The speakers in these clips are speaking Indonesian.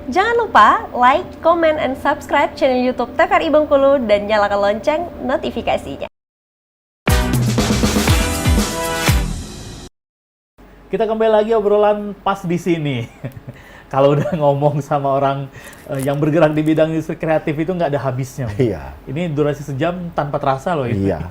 Jangan lupa like, comment, and subscribe channel YouTube TVRI Bengkulu dan nyalakan lonceng notifikasinya. Kita kembali lagi obrolan pas di sini. Kalau udah ngomong sama orang yang bergerak di bidang industri kreatif itu nggak ada habisnya. Iya. Ini durasi sejam tanpa terasa loh ini. Iya.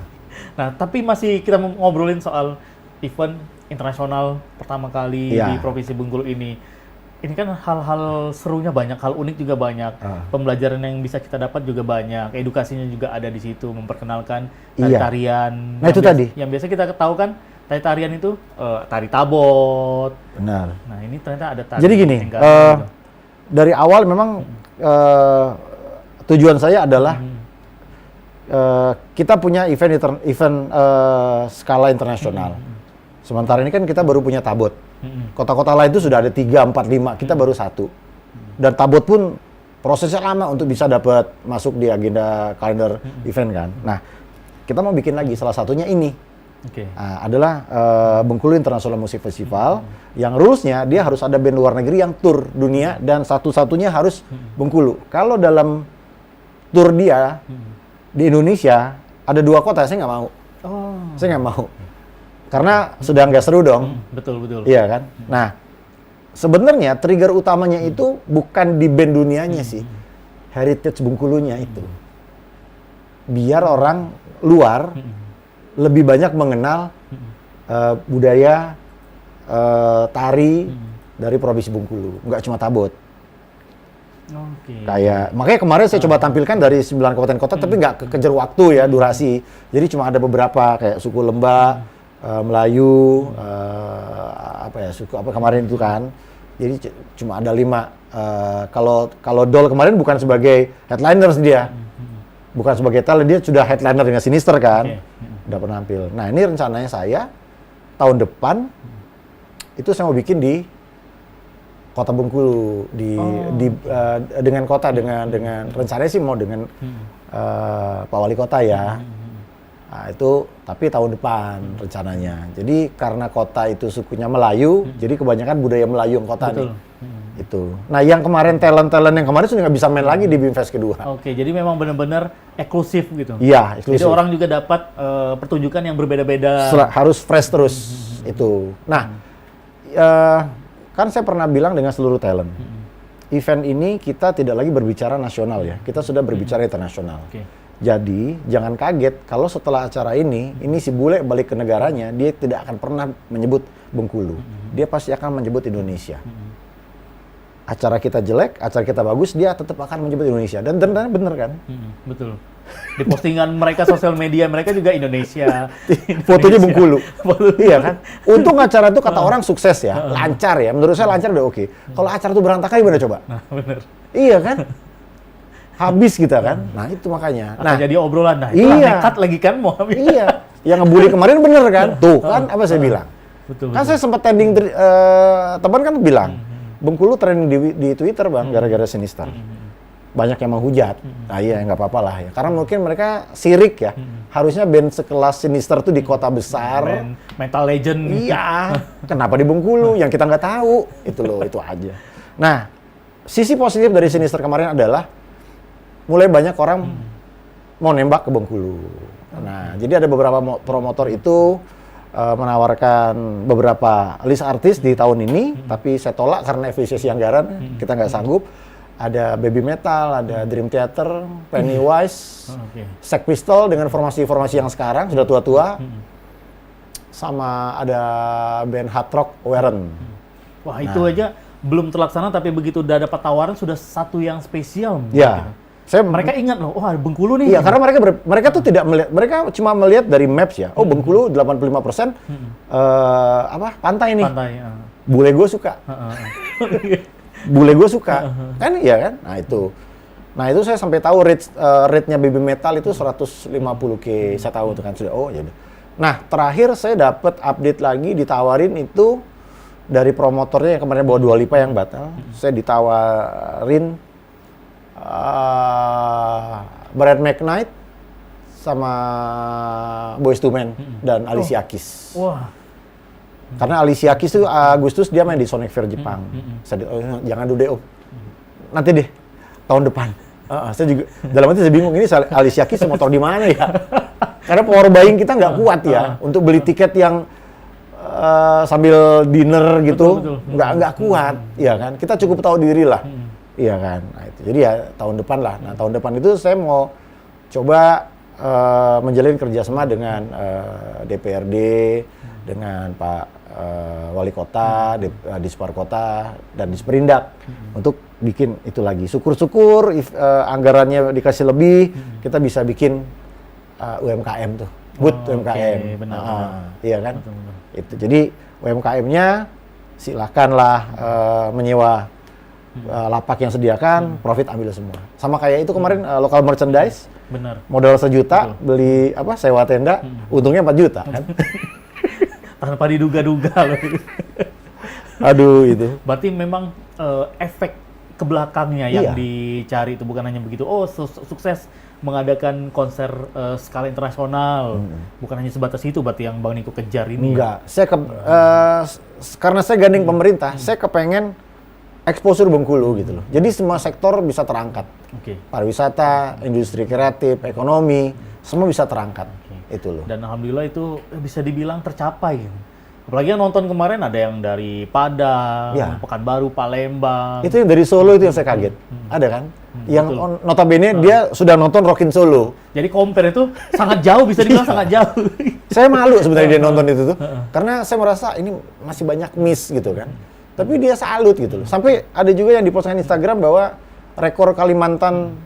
Nah, tapi masih kita ngobrolin soal event internasional pertama kali Iya. di Provinsi Bengkulu ini. Ini kan hal-hal serunya banyak, hal unik juga banyak. Pembelajaran yang bisa kita dapat juga banyak. Edukasinya juga ada di situ, memperkenalkan tari-tarian. Nah, itu tadi. Yang biasa kita tahu kan, tari-tarian itu tari tabot. Benar. Nah, ini ternyata ada tari. Jadi gini, dari awal memang tujuan saya adalah kita punya event skala internasional. Sementara ini kan kita baru punya tabot. Kota-kota lain itu sudah ada 3, 4, 5, kita baru 1. Dan tabot pun prosesnya lama untuk bisa dapat masuk di agenda kalender event kan. Nah, kita mau bikin lagi, salah satunya ini. Adalah Bengkulu International Music Festival, yang rules-nya dia harus ada band luar negeri yang tur dunia, dan satu-satunya harus Bengkulu. Kalau dalam tur dia di Indonesia, ada 2 kota, saya nggak mau. Saya nggak mau. Karena sudah nggak seru dong. Betul. Iya kan? Nah, sebenarnya trigger utamanya itu bukan di band dunianya sih. Heritage Bengkulunya itu. Biar orang luar lebih banyak mengenal budaya tari dari Provinsi Bengkulu. Nggak cuma tabot. Kayak, makanya kemarin saya coba tampilkan dari 9 kabupaten kota, tapi nggak kejar waktu ya, durasi. Jadi cuma ada beberapa, kayak suku Lembah, Melayu, suku apa kemarin itu kan. Jadi cuma ada 5. Kalau Dol kemarin bukan sebagai headliners dia, bukan sebagai talent, dia sudah headliner dengan Sinister kan, udah penampil. Nah, ini rencananya saya tahun depan itu saya mau bikin di Kota Bengkulu, dengan kota, dengan rencananya sih mau dengan Pak Wali Kota ya. Nah, itu tapi tahun depan rencananya. Jadi karena kota itu sukunya Melayu, jadi kebanyakan budaya Melayu yang kota nih. Itu. Nah, yang kemarin talent yang kemarin sudah nggak bisa main lagi di BIMFest kedua. Jadi memang benar-benar eksklusif gitu. Iya, eksklusif. Jadi orang juga dapat pertunjukan yang berbeda-beda. Harus fresh terus itu. Nah, kan saya pernah bilang dengan seluruh talent, event ini kita tidak lagi berbicara nasional ya, kita sudah berbicara internasional. Jadi, jangan kaget kalau setelah acara ini si bule balik ke negaranya, dia tidak akan pernah menyebut Bengkulu. Dia pasti akan menyebut Indonesia. Acara kita jelek, acara kita bagus, dia tetap akan menyebut Indonesia. Dan bener kan? Betul. Di postingan mereka, sosial media mereka juga Indonesia. Fotonya Bengkulu. Iya kan? Untung acara itu kata orang sukses ya, lancar ya. Menurut saya lancar udah oke. Kalau acara itu berantakan gimana coba? Nah, bener. Iya kan? Habis kita kan. Nah, itu makanya. Nah, jadi obrolan. Nah, itu nekat lagi kan mau habis. Iya. Yang ngebully kemarin bener kan? Tuh kan apa saya bilang. Betul. Kan saya sempat trending, teman kan bilang, Bengkulu trending di Twitter bang, gara-gara Sinister. Banyak yang menghujat. Nah iya, nggak apa-apa lah ya. Karena mungkin mereka sirik ya. Harusnya band sekelas Sinister tuh di kota besar. Metal legend. Iya. Kenapa di Bengkulu? Yang kita nggak tahu. Itu loh, itu aja. Nah, sisi positif dari Sinister kemarin adalah mulai banyak orang mau nembak ke Bengkulu. Nah, jadi ada beberapa promotor itu menawarkan beberapa list artis di tahun ini, tapi saya tolak karena efisiensi anggaran, kita nggak sanggup. Ada Baby Metal, ada Dream Theater, Pennywise, Sex Pistol dengan formasi-formasi yang sekarang sudah tua-tua, sama ada band hard rock Warren. Wah, itu aja belum terlaksana, tapi begitu udah dapat tawaran sudah satu yang spesial. Ya. Mereka ingat loh, wah Bengkulu nih. Iya, karena mereka tuh tidak melihat, mereka cuma melihat dari maps ya. Oh, Bengkulu 85% pantai nih. Pantai. Bule gue suka. Bule gue suka. Kan iya kan? Nah itu saya sampai tahu rate-nya Baby Metal itu 150K. Saya tahu itu kan sudah. Oh ya. Nah, terakhir saya dapat update lagi, ditawarin itu dari promotornya yang kemarin bawa Dua Lipa yang batal. Saya ditawarin Brad McKnight sama Boyz II Men dan Alicia Keys. Wah. Karena Alicia Keys itu Agustus dia main di Sonic Fair Jepang. Saya jangan dulu deh om. nanti deh tahun depan. Saya juga dalam hati saya bingung, ini Alicia Keys motor di mana ya? Karena power buying kita nggak kuat ya untuk beli tiket yang sambil dinner gitu, nggak kuat, ya kan? Kita cukup tahu diri lah, iya kan? Nah, itu. Jadi ya tahun depan lah. Nah tahun depan itu saya mau coba menjalin kerjasama dengan DPRD, dengan Pak Wali Kota, Dispar Kota, dan Disperindak untuk bikin itu lagi. Syukur-syukur anggarannya dikasih lebih, kita bisa bikin UMKM tuh, UMKM. Benar. Iya kan? Betul. Itu. Jadi UMKM-nya silakanlah menyewa lapak yang sediakan, profit ambil semua. Sama kayak itu kemarin local merchandise. Benar. Modal 1 juta, beli sewa tenda, untungnya 4 juta kan. Tanpa diduga-duga loh. Aduh itu. Berarti memang efek ke belakangnya yang Iya. dicari itu bukan hanya begitu. Oh, sukses mengadakan konser skala internasional. Bukan hanya sebatas itu berarti yang Bang Niko kejar ini. Enggak. Saya karena saya gandeng pemerintah, saya kepengen exposure Bengkulu gitu loh. Jadi semua sektor bisa terangkat. Oke. Pariwisata, industri kreatif, ekonomi, semua bisa terangkat. Itu loh. Dan alhamdulillah itu bisa dibilang tercapai. Apalagi yang nonton kemarin ada yang dari Padang, Ya. Pekanbaru, Palembang. Itu yang dari Solo itu yang saya kaget. Ada kan? Yang notabene dia sudah nonton Rockin Solo. Jadi compare itu sangat jauh, bisa dibilang sangat jauh. Saya malu sebenarnya dia nonton itu tuh. Karena saya merasa ini masih banyak miss gitu kan. Tapi dia salut gitu loh. Sampai ada juga yang di-postkan Instagram bahwa rekor Kalimantan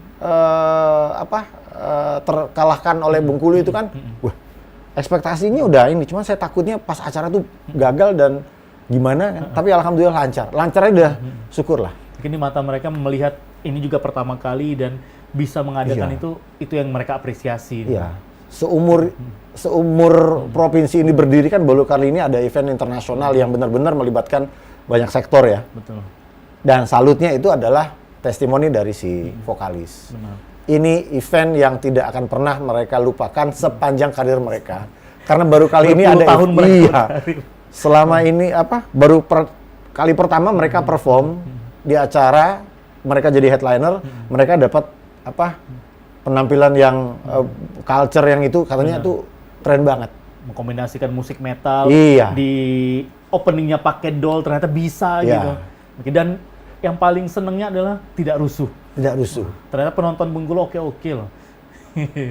terkalahkan oleh Bengkulu itu kan. Wah, ekspektasinya udah ini. Cuma saya takutnya pas acara tuh gagal dan gimana kan. Tapi alhamdulillah lancar. Lancarnya udah syukur lah. Mungkin di mata mereka melihat ini juga pertama kali dan bisa mengadakan Iya. itu yang mereka apresiasi. Iya. Seumur provinsi ini berdiri kan baru kali ini ada event internasional yang benar-benar melibatkan banyak sektor ya. Betul. Dan salutnya itu adalah testimoni dari si vokalis. Benar. Ini event yang tidak akan pernah mereka lupakan sepanjang karir mereka. Karena baru kali ini ada tahun mereka. Iya. Selama ini baru kali pertama mereka perform di acara, mereka jadi headliner, mereka dapat penampilan yang culture yang itu katanya tuh keren banget. Mengkombinasikan musik metal Iya. di openingnya pakai doll ternyata bisa Iya. gitu. Oke, dan yang paling senengnya adalah tidak rusuh. Tidak rusuh. Ternyata penonton Bengkulu oke loh.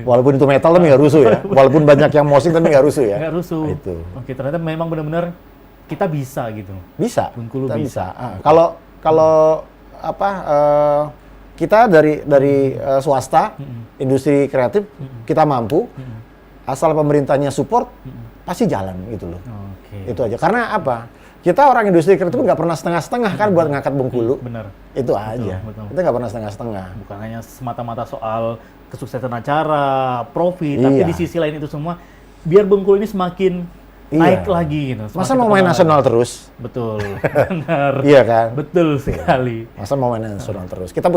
Walaupun itu metal tapi nggak rusuh ya. Walaupun banyak yang mosing tapi nggak rusuh ya. Nggak rusuh. Nah, itu. Oke, ternyata memang benar-benar kita bisa gitu. Bisa. Bengkulu Kita bisa. Kalau kita dari swasta, industri kreatif, kita mampu. Asal pemerintahnya support, pasti jalan gitu loh. Oke. Itu aja. Karena apa? Kita orang industri kreatif nggak pernah setengah-setengah kan buat ngangkat Bengkulu. Benar. Itu aja. betul. Kita nggak pernah setengah-setengah. Bukan hanya semata-mata soal kesuksesan acara, profit, tapi Iya. di sisi lain itu semua biar Bengkulu ini semakin naik lagi gitu. Masa semakin mau main terkenal nasional lagi. terus? Betul. Benar. Iya kan? Betul sekali. Masa mau main nasional terus? Kita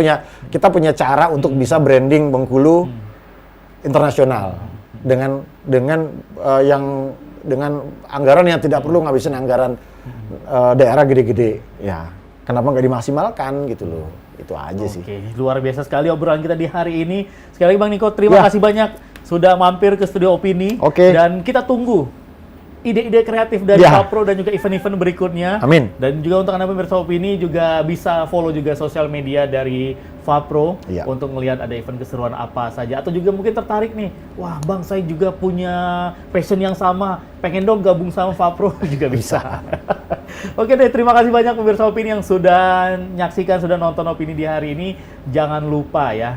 punya cara untuk bisa branding Bengkulu internasional dengan anggaran yang tidak perlu ngabisin anggaran daerah gede-gede. Ya, kenapa nggak dimaksimalkan gitu loh? Itu aja sih. Oke, luar biasa sekali obrolan kita di hari ini. Sekali lagi Bang Niko, terima kasih banyak sudah mampir ke Studio Opini. Oke. Dan kita tunggu ide-ide kreatif dari Ya. Fapro dan juga event-event berikutnya. Amin. Dan juga untuk Anda pemirsa Opini juga bisa follow juga sosial media dari Fapro Iya. untuk melihat ada event keseruan apa saja. Atau juga mungkin tertarik nih, wah Bang saya juga punya passion yang sama, pengen dong gabung sama Fapro juga bisa. Oke deh, terima kasih banyak pemirsa Opini yang sudah menyaksikan, sudah nonton Opini di hari ini. Jangan lupa ya,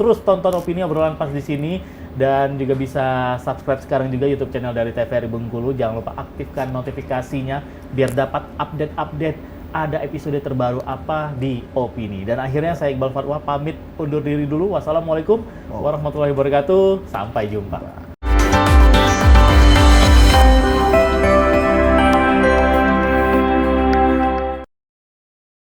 terus tonton Opini obrolan pas di sini. Dan juga bisa subscribe sekarang juga YouTube channel dari TVRI Bengkulu. Jangan lupa aktifkan notifikasinya biar dapat update-update ada episode terbaru apa di Opini. Dan akhirnya saya Iqbal Fatwa pamit undur diri dulu. Wassalamualaikum warahmatullahi wabarakatuh. Sampai jumpa.